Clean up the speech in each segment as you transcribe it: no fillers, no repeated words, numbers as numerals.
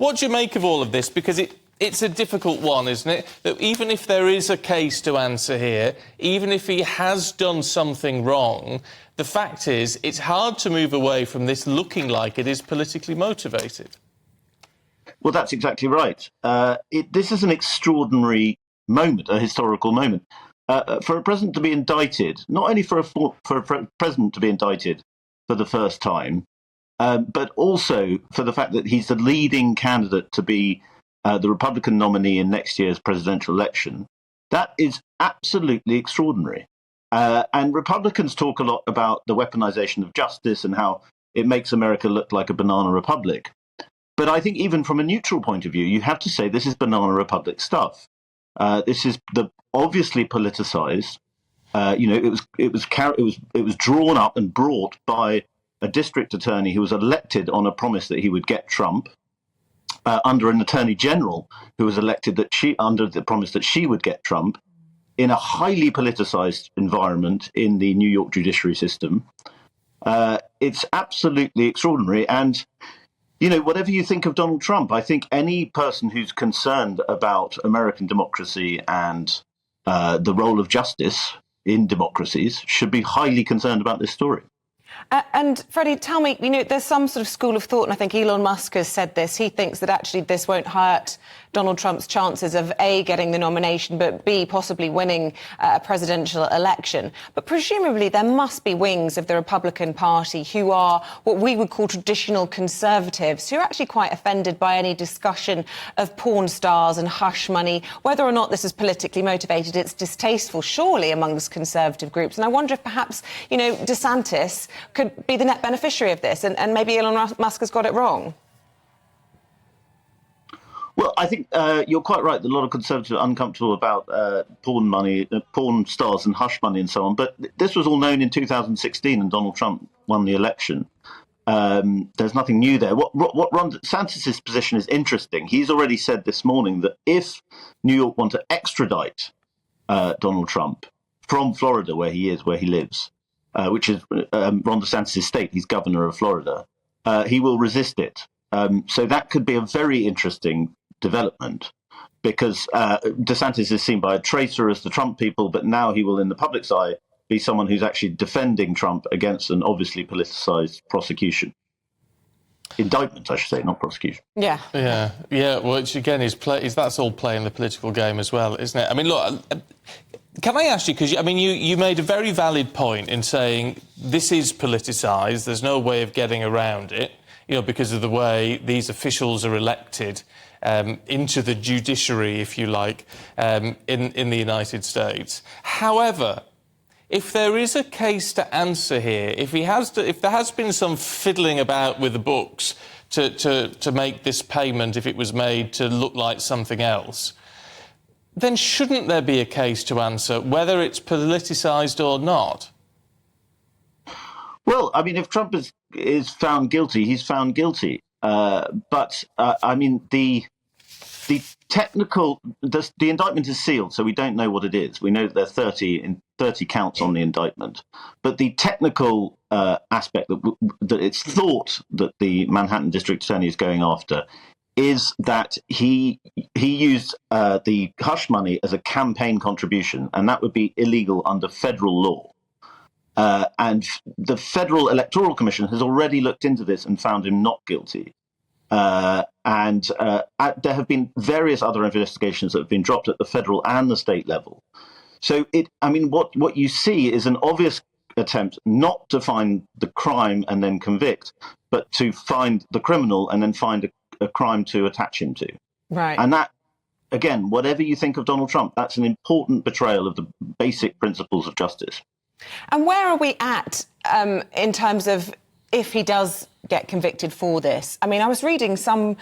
What do you make of all of this? Because it's a difficult one, isn't it? That even if there is a case to answer here, even if he has done something wrong, the fact is it's hard to move away from this looking like it is politically motivated. Well, that's exactly right. This is an extraordinary moment, a historical moment. For a president to be indicted, not only for a president to be indicted for the first time, but also for the fact that he's the leading candidate to be the Republican nominee in next year's presidential election, that is absolutely extraordinary. And Republicans talk a lot about the weaponization of justice and how it makes America look like a banana republic. But I think even from a neutral point of view, you have to say this is banana republic stuff. This is obviously politicized. It was drawn up and brought by a district attorney who was elected on a promise that he would get Trump, under an attorney general who was elected under the promise that she would get Trump, in a highly politicized environment in the New York judiciary system. It's absolutely extraordinary. And, whatever you think of Donald Trump, I think any person who's concerned about American democracy and the role of justice in democracies should be highly concerned about this story. And Freddie, tell me, there's some sort of school of thought, and I think Elon Musk has said this. He thinks that actually this won't hurt Donald Trump's chances of A, getting the nomination, but B, possibly winning a presidential election. But presumably there must be wings of the Republican Party who are what we would call traditional conservatives, who are actually quite offended by any discussion of porn stars and hush money. Whether or not this is politically motivated, it's distasteful, surely, amongst conservative groups. And I wonder if perhaps, DeSantis could be the net beneficiary of this, and maybe Elon Musk has got it wrong. Well, I think you're quite right that a lot of conservatives are uncomfortable about porn money, porn stars and hush money and so on. But this was all known in 2016 and Donald Trump won the election. There's nothing new there. What Ron DeSantis' position is interesting. He's already said this morning that if New York want to extradite Donald Trump from Florida, where he lives, which is Ron DeSantis' state, he's governor of Florida, he will resist it. So that could be a very interesting development, because DeSantis is seen by a traitor as the Trump people, but now he will, in the public's eye, be someone who's actually defending Trump against an obviously politicized indictment, I should say, not prosecution. Yeah. Which again that's all playing the political game as well, isn't it? I mean, look. Can I ask you, because you made a very valid point in saying this is politicised, there's no way of getting around it, because of the way these officials are elected into the judiciary, if you like, in the United States. However, if there is a case to answer here, if there has been some fiddling about with the books to make this payment, if it was made to look like something else, then shouldn't there be a case to answer, whether it's politicised or not? Well, if Trump is found guilty, he's found guilty. But the indictment is sealed, so we don't know what it is. We know that there are 30 counts on the indictment. But the technical aspect that it's thought that the Manhattan District Attorney is going after is that he used the hush money as a campaign contribution, and that would be illegal under federal law. And the Federal Electoral Commission has already looked into this and found him not guilty. There have been various other investigations that have been dropped at the federal and the state level. So what you see is an obvious attempt not to find the crime and then convict, but to find the criminal and then find a crime to attach him to. Right. And that, again, whatever you think of Donald Trump, that's an important betrayal of the basic principles of justice. And where are we at in terms of if he does get convicted for this? I was reading some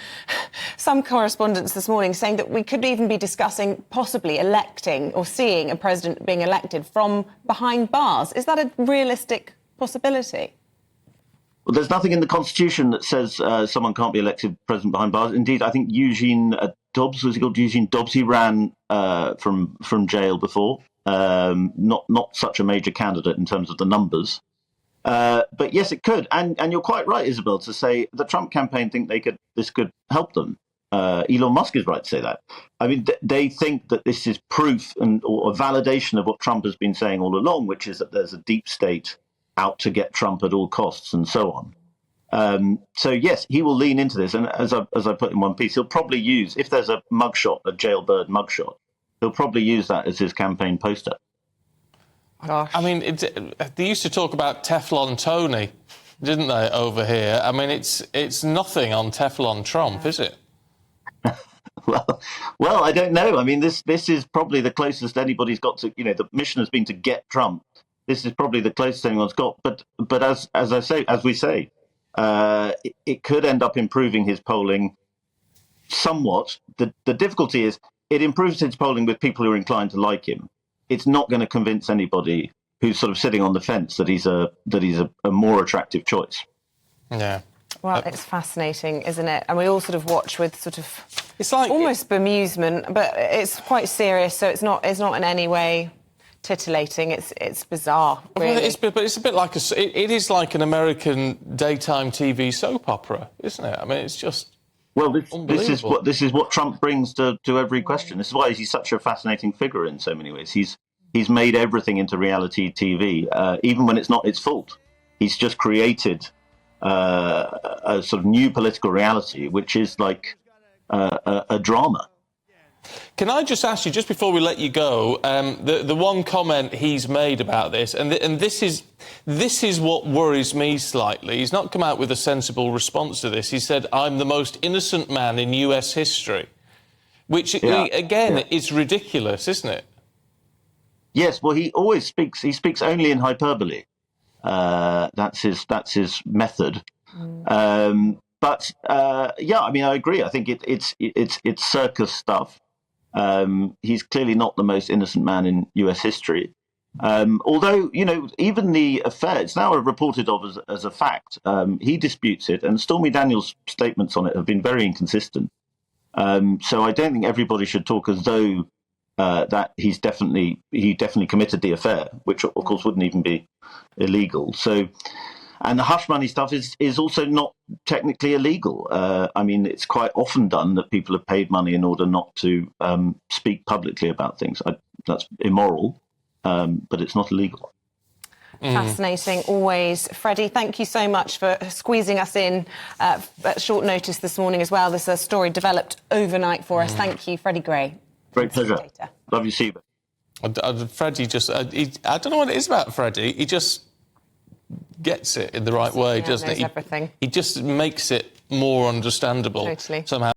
correspondence this morning saying that we could even be discussing possibly electing or seeing a president being elected from behind bars. Is that a realistic possibility? Well, there's nothing in the Constitution that says someone can't be elected president behind bars. Indeed, I think Eugene Dobbs, was he called Eugene Dobbs? He ran from jail before. Not such a major candidate in terms of the numbers. But yes, it could. And you're quite right, Isabel, to say the Trump campaign think this could help them. Elon Musk is right to say that. I mean, they think that this is proof or a validation of what Trump has been saying all along, which is that there's a deep state out to get Trump at all costs and so on. So yes, he will lean into this, and as I put in one piece, he'll probably use, if there's a mugshot, a jailbird mugshot, he'll probably use that as his campaign poster. Gosh. I mean, they used to talk about Teflon Tony, didn't they, over here? I mean, it's nothing on Teflon Trump, is it? Well, I don't know. I mean, this is probably the closest anybody's got to. The mission has been to get Trump. This is probably the closest anyone's got. But as we say, it could end up improving his polling somewhat. The difficulty is it improves his polling with people who are inclined to like him. It's not going to convince anybody who's sort of sitting on the fence that he's a more attractive choice. Yeah. Well, it's fascinating, isn't it? And we all sort of watch with sort of it's like almost bemusement, but it's quite serious. So it's not in any way titillating. It's bizarre, really. Well, but it's a bit like it is like an American daytime TV soap opera, isn't it? I mean, it's just. Well, this is what Trump brings to every question. This is why he's such a fascinating figure in so many ways. He's made everything into reality TV, even when it's not its fault. He's just created a sort of new political reality, which is like a drama. Can I just ask you, just before we let you go, the one comment he's made about this, and this is what worries me slightly. He's not come out with a sensible response to this. He said, "I'm the most innocent man in US history," which is ridiculous, isn't it? Yes. Well, he always speaks. He speaks only in hyperbole. That's his method. But I mean, I agree. I think it's circus stuff. He's clearly not the most innocent man in US history. Although, even the affair, it's now reported of as a fact. He disputes it, and Stormy Daniels' statements on it have been very inconsistent. So I don't think everybody should talk as though that he definitely committed the affair, which of course wouldn't even be illegal. So, and the hush money stuff is also not technically illegal. I mean, it's quite often done that people have paid money in order not to speak publicly about things. That's immoral, but it's not illegal. Fascinating, always. Freddie, thank you so much for squeezing us in at short notice this morning as well. This story developed overnight for us. Thank you, Freddy Gray. Great pleasure. Love you, Steve. Freddie just... I don't know what it is about Freddie. He just gets it in the right way, doesn't he? Everything. He just makes it more understandable. Totally. Somehow.